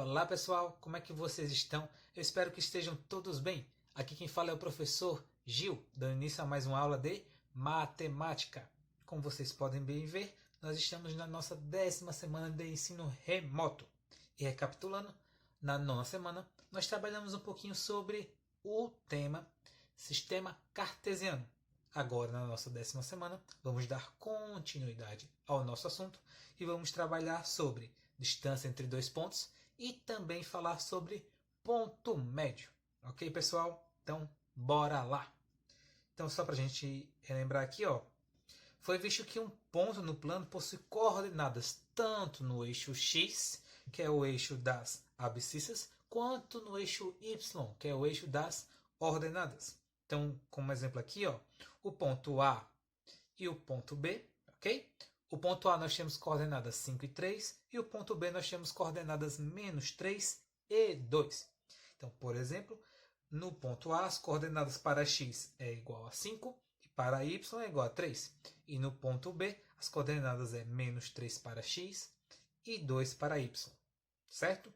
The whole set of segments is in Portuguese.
Olá pessoal, como é que vocês estão? Eu espero que estejam todos bem. Aqui quem fala é o professor Gil, dando início a mais uma aula de matemática. Como vocês podem bem ver, nós estamos na nossa 10ª semana de ensino remoto. E recapitulando, na 9ª semana nós trabalhamos um pouquinho sobre o tema sistema cartesiano. Agora, na nossa 10ª semana, vamos dar continuidade ao nosso assunto e vamos trabalhar sobre distância entre dois pontos e também falar sobre ponto médio. Ok, pessoal? Então, bora lá! Então, só para a gente relembrar aqui, foi visto que um ponto no plano possui coordenadas tanto no eixo x, que é o eixo das abscissas, quanto no eixo y, que é o eixo das ordenadas. Então, como exemplo aqui, o ponto A e o ponto B, ok? O ponto A nós temos coordenadas 5 e 3, e o ponto B nós temos coordenadas menos 3 e 2. Então, por exemplo, no ponto A, as coordenadas para x é igual a 5 e para y é igual a 3. E no ponto B, as coordenadas é menos 3 para x e 2 para y. Certo?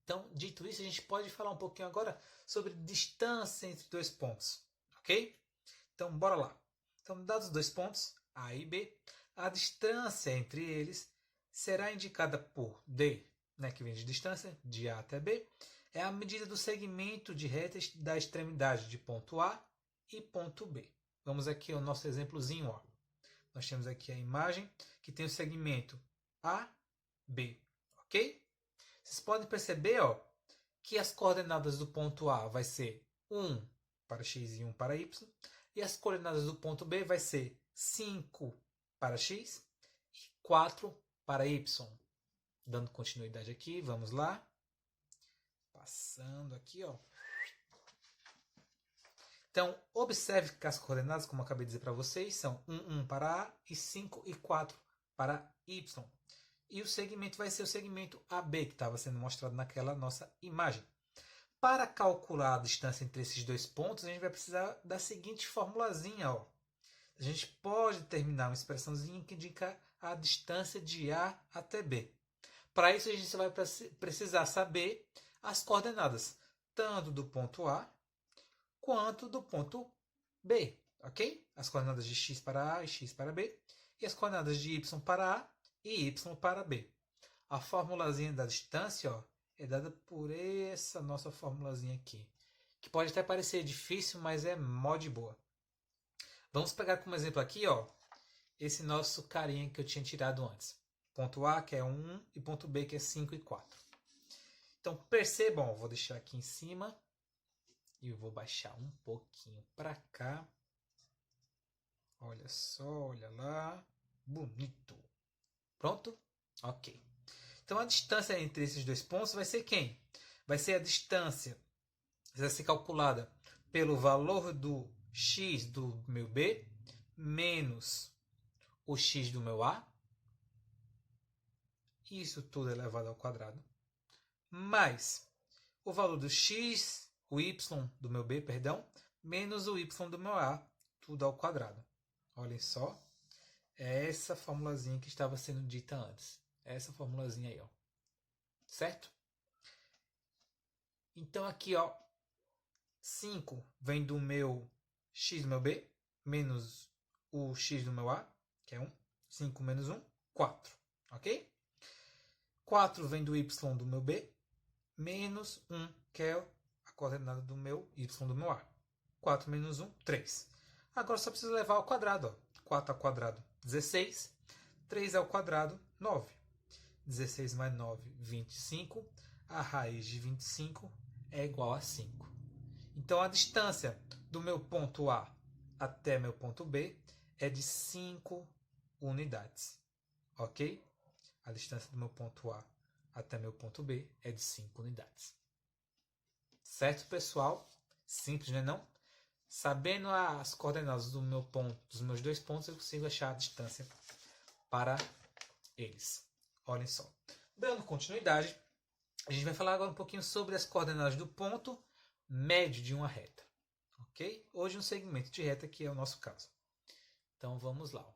Então, dito isso, a gente pode falar um pouquinho agora sobre distância entre dois pontos. Ok? Então, bora lá. Então, dados os dois pontos, A e B, a distância entre eles será indicada por D, que vem de distância, de A até B, é a medida do segmento de retas da extremidade de ponto A e ponto B. Vamos aqui ao nosso exemplozinho. Nós temos aqui a imagem que tem o segmento AB, ok? Vocês podem perceber que as coordenadas do ponto A vai ser 1 para x e 1 para y, e as coordenadas do ponto B vai ser 5 para x e 4 para y. Dando continuidade aqui, vamos lá. Passando aqui, Então, observe que as coordenadas, como eu acabei de dizer para vocês, são 1 para A e 5 e 4 para y. E o segmento vai ser o segmento AB, que estava sendo mostrado naquela nossa imagem. Para calcular a distância entre esses dois pontos, a gente vai precisar da seguinte formulazinha. A gente pode determinar uma expressãozinha que indica a distância de A até B. Para isso, a gente vai precisar saber as coordenadas, tanto do ponto A quanto do ponto B. Ok? As coordenadas de x para A e x para B. E as coordenadas de y para A e y para B. A formulazinha da distância é dada por essa nossa formulazinha aqui, que pode até parecer difícil, mas é mó de boa. Vamos pegar como exemplo aqui, esse nosso carinha que eu tinha tirado antes. Ponto A, que é 1, e ponto B, que é 5 e 4. Então, percebam, vou deixar aqui em cima e eu vou baixar um pouquinho para cá. Olha só, olha lá. Bonito. Pronto? Ok. Então, a distância entre esses dois pontos vai ser quem? Vai ser a distância, vai ser calculada pelo valor do x do meu B menos o x do meu A. Isso tudo elevado ao quadrado. Mais o valor do x, o y do meu B, perdão, menos o y do meu A, tudo ao quadrado. Olhem só. É essa formulazinha que estava sendo dita antes. Essa formulazinha aí, certo? Então aqui, 5 vem do meu x do meu B, menos o x do meu A, que é 1. 5 menos 1, 4. Ok? 4 vem do y do meu B, menos 1, que é a coordenada do meu y do meu A. 4 menos 1, 3. Agora só preciso levar ao quadrado. 4 ao quadrado, 16. 3 ao quadrado, 9. 16 mais 9, 25. A raiz de 25 é igual a 5. Então, a distância do meu ponto A até meu ponto B é de 5 unidades. Ok? A distância do meu ponto A até meu ponto B é de 5 unidades. Certo, pessoal? Simples, não é não? Sabendo as coordenadas do meu ponto, dos meus dois pontos, eu consigo achar a distância para eles. Olhem só. Dando continuidade, a gente vai falar agora um pouquinho sobre as coordenadas do ponto médio de uma reta. Ok? Hoje um segmento de reta, que é o nosso caso. Então vamos lá.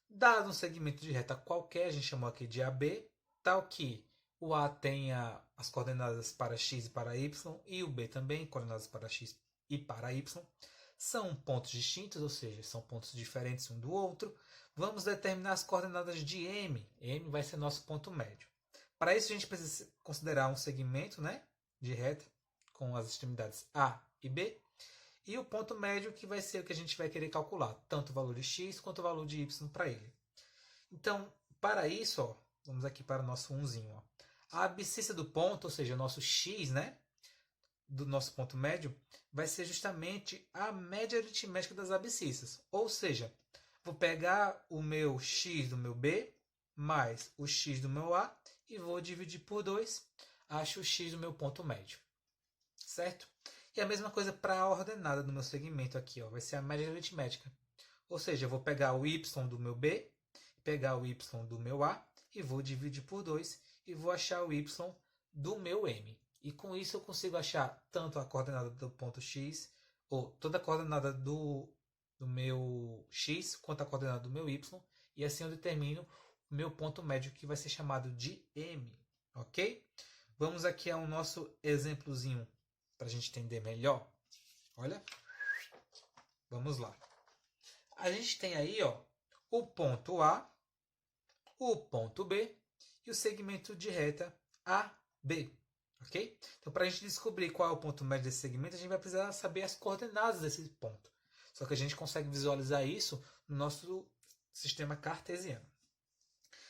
Dado um segmento de reta qualquer, a gente chamou aqui de AB, tal que o A tenha as coordenadas para x e para y, e o B também, coordenadas para x e para y. São pontos distintos, ou seja, são pontos diferentes um do outro. Vamos determinar as coordenadas de M. M vai ser nosso ponto médio. Para isso, a gente precisa considerar um segmento, né, de reta com as extremidades A e B. E o ponto médio, que vai ser o que a gente vai querer calcular, tanto o valor de x quanto o valor de y para ele. Então, para isso, ó, vamos aqui para o nosso 1zinho. Ó. A abscissa do ponto, ou seja, o nosso x, né, do nosso ponto médio, vai ser justamente a média aritmética das abscissas. Ou seja, vou pegar o meu x do meu B mais o x do meu A e vou dividir por 2, acho o x do meu ponto médio. Certo? E a mesma coisa para a ordenada do meu segmento aqui, ó, vai ser a média aritmética. Ou seja, eu vou pegar o y do meu B, pegar o y do meu A e vou dividir por 2 e vou achar o y do meu M. E com isso eu consigo achar tanto a coordenada do ponto x, ou toda a coordenada do meu x, quanto a coordenada do meu y, e assim eu determino o meu ponto médio, que vai ser chamado de M. Ok? Vamos aqui ao nosso exemplozinho para a gente entender melhor. Olha, vamos lá. A gente tem aí, ó, o ponto A, o ponto B e o segmento de reta AB. Ok? Então, para a gente descobrir qual é o ponto médio desse segmento, a gente vai precisar saber as coordenadas desse ponto. Só que a gente consegue visualizar isso no nosso sistema cartesiano.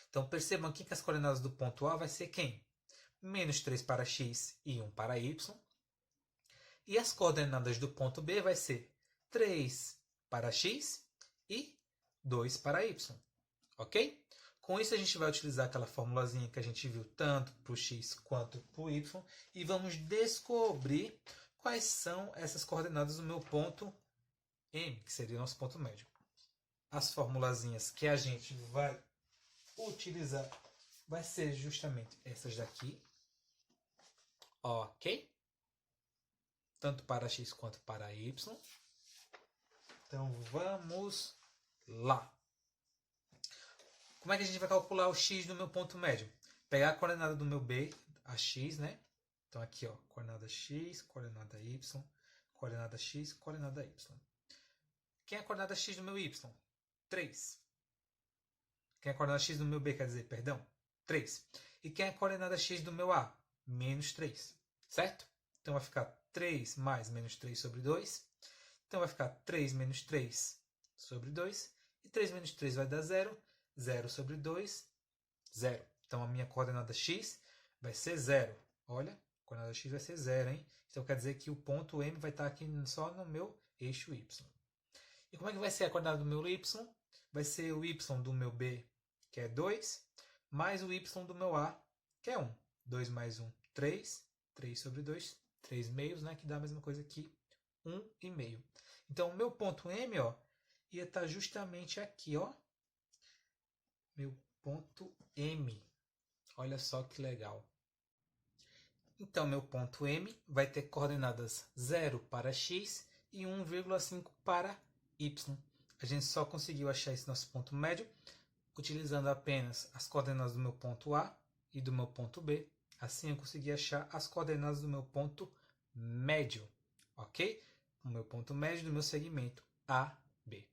Então, percebam aqui que as coordenadas do ponto A vai ser quem? Menos 3 para x e 1 para y. E as coordenadas do ponto B vai ser 3 para x e 2 para y. Ok? Com isso, a gente vai utilizar aquela formulazinha que a gente viu tanto para o x quanto para o y e vamos descobrir quais são essas coordenadas do meu ponto M, que seria o nosso ponto médio. As formulazinhas que a gente vai utilizar vai ser justamente essas daqui. Ok? Tanto para x quanto para y. Então, vamos lá. Como é que a gente vai calcular o x do meu ponto médio? Pegar a coordenada do meu B, a x, né? Então, aqui, ó, coordenada x, coordenada y, coordenada x, coordenada y. Quem é a coordenada x do meu y? 3. Quem é a coordenada x do meu B, quer dizer, perdão? 3. E quem é a coordenada x do meu A? Menos 3. Certo? Então, vai ficar 3 mais menos 3 sobre 2. Então, vai ficar 3 menos 3 sobre 2. E 3 menos 3 vai dar 0. 0 sobre 2, 0. Então, a minha coordenada x vai ser 0. Olha, a coordenada x vai ser 0, hein? Então, quer dizer que o ponto M vai estar aqui só no meu eixo y. E como é que vai ser a coordenada do meu y? Vai ser o y do meu B, que é 2, mais o y do meu A, que é 1. 2 mais 1, 3. 3 sobre 2, 3 meios, né? Que dá a mesma coisa aqui, 1,5. Então, o meu ponto M, ó, ia estar justamente aqui, ó. Meu ponto M. Olha só que legal. Então, meu ponto M vai ter coordenadas 0 para x e 1,5 para y. A gente só conseguiu achar esse nosso ponto médio utilizando apenas as coordenadas do meu ponto A e do meu ponto B. Assim, eu consegui achar as coordenadas do meu ponto médio. Ok? O meu ponto médio do meu segmento AB.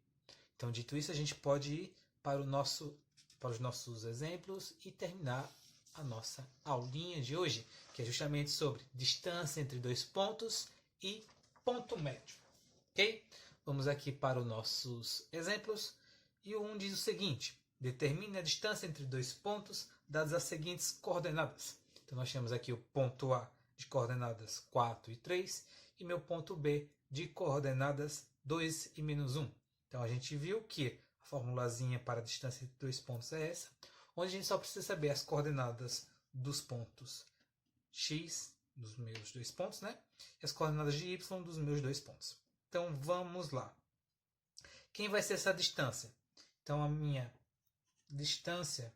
Então, dito isso, a gente pode ir para os nossos exemplos e terminar a nossa aulinha de hoje, que é justamente sobre distância entre dois pontos e ponto médio. Ok? Vamos aqui para os nossos exemplos. E o 1 diz o seguinte: determine a distância entre dois pontos dadas as seguintes coordenadas. Então, nós temos aqui o ponto A de coordenadas 4 e 3 e meu ponto B de coordenadas 2 e menos 1. Então, a gente viu que a formulazinha para a distância entre dois pontos é essa, onde a gente só precisa saber as coordenadas dos pontos x, dos meus dois pontos, né? E as coordenadas de y dos meus dois pontos. Então, vamos lá. Quem vai ser essa distância? Então, a minha distância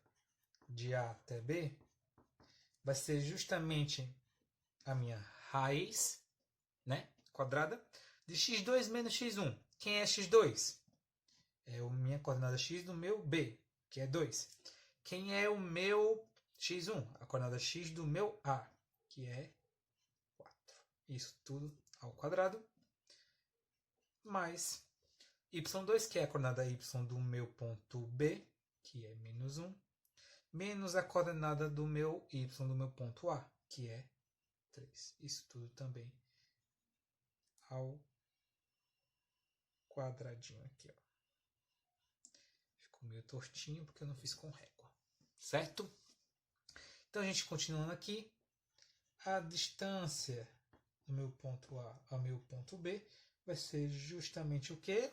de A até B vai ser justamente a minha raiz, né, quadrada, de x2 menos x1. Quem é x2? É a minha coordenada x do meu B, que é 2. Quem é o meu x1, a coordenada x do meu A, que é 4. Isso tudo ao quadrado, mais y2, que é a coordenada y do meu ponto B, que é menos 1, menos a coordenada do meu y do meu ponto A, que é 3. Isso tudo também ao quadradinho aqui, ó. Ficou meio tortinho porque eu não fiz com régua, certo? Então a gente continuando aqui, a distância do meu ponto A ao meu ponto B vai ser justamente o quê?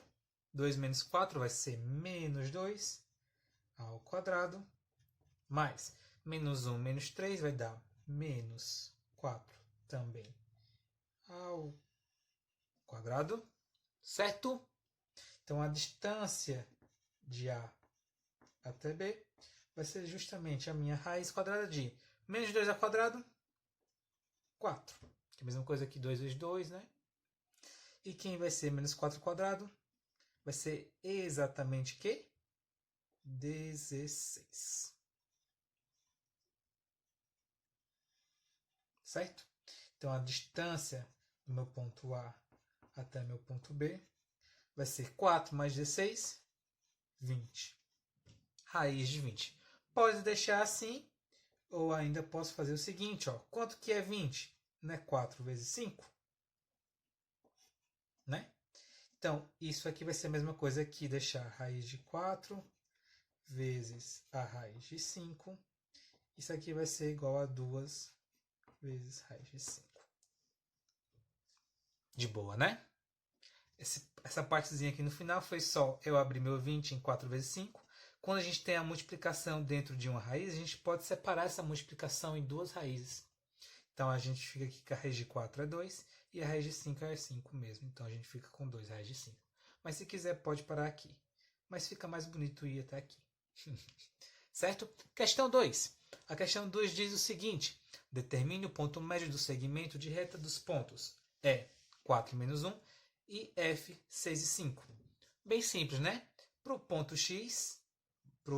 2 menos 4 vai ser menos 2 ao quadrado, mais menos 1 menos 3 vai dar menos 4 também ao quadrado, certo? Então a distância de A até B vai ser justamente a minha raiz quadrada de menos 2 ao quadrado, 4. Que é a mesma coisa que 2 vezes 2, né? E quem vai ser menos 4 ao quadrado vai ser exatamente o quê? 16. Certo? Então a distância do meu ponto A até meu ponto B vai ser 4 mais 16, 20. Raiz de 20. Pode deixar assim, ou ainda posso fazer o seguinte, ó. Quanto que é 20? Não é 4 vezes 5? Né? Então, isso aqui vai ser a mesma coisa que deixar a raiz de 4 vezes a raiz de 5. Isso aqui vai ser igual a 2 vezes raiz de 5. De boa, né? Essa partezinha aqui no final foi só eu abrir meu 20 em 4 vezes 5. Quando a gente tem a multiplicação dentro de uma raiz, a gente pode separar essa multiplicação em duas raízes. Então, a gente fica aqui que a raiz de 4 é 2 e a raiz de 5 é 5 mesmo. Então, a gente fica com 2 raiz de 5. Mas se quiser, pode parar aqui. Mas fica mais bonito ir até aqui. Certo? Questão 2. A questão 2 diz o seguinte. Determine o ponto médio do segmento de reta dos pontos E 4 menos 1 e F 6 e 5. Bem simples, né? Para o ponto X, para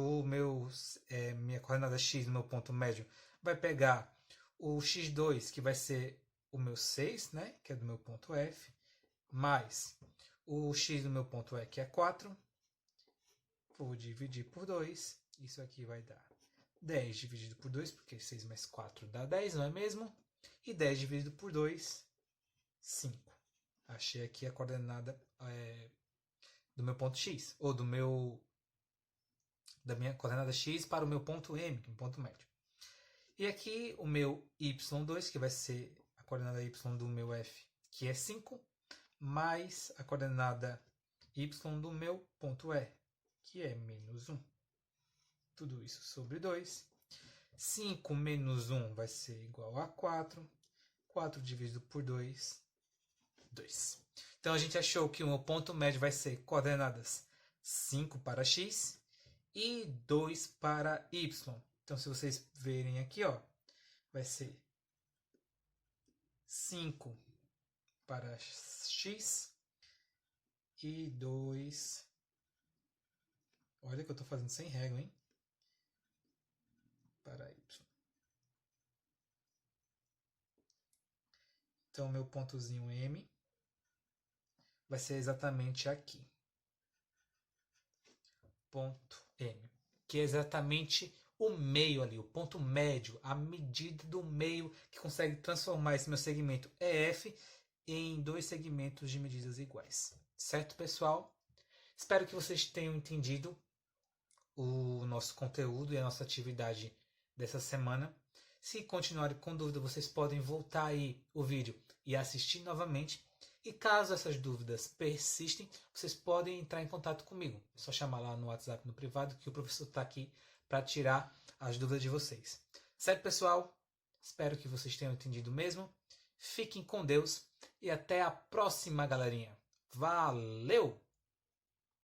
minha coordenada X no meu ponto médio, vai pegar o x2, que vai ser o meu 6, né? Que é do meu ponto F, mais o x do meu ponto E, que é 4. Vou dividir por 2. Isso aqui vai dar 10 dividido por 2, porque 6 mais 4 dá 10, não é mesmo? E 10 dividido por 2, 5. Achei aqui a coordenada do meu ponto X, ou da minha coordenada X para o meu ponto M, que é o ponto médio. E aqui o meu y2, que vai ser a coordenada y do meu f, que é 5, mais a coordenada y do meu ponto E, que é menos 1. Tudo isso sobre 2. 5 menos 1 vai ser igual a 4. 4 dividido por 2, 2. Então, a gente achou que o meu ponto médio vai ser coordenadas 5 para x e 2 para y. Então, se vocês verem aqui, ó, vai ser 5 para x e 2. Olha que eu estou fazendo sem régua, hein? Para y. Então, meu pontozinho M vai ser exatamente aqui. Ponto M. Que é exatamente o meio ali, o ponto médio, a medida do meio que consegue transformar esse meu segmento EF em dois segmentos de medidas iguais. Certo, pessoal? Espero que vocês tenham entendido o nosso conteúdo e a nossa atividade dessa semana. Se continuarem com dúvida, vocês podem voltar aí o vídeo e assistir novamente. E caso essas dúvidas persistem, vocês podem entrar em contato comigo. É só chamar lá no WhatsApp, no privado, que o professor está aqui para tirar as dúvidas de vocês. Certo, pessoal? Espero que vocês tenham entendido mesmo. Fiquem com Deus e até a próxima, galerinha. Valeu!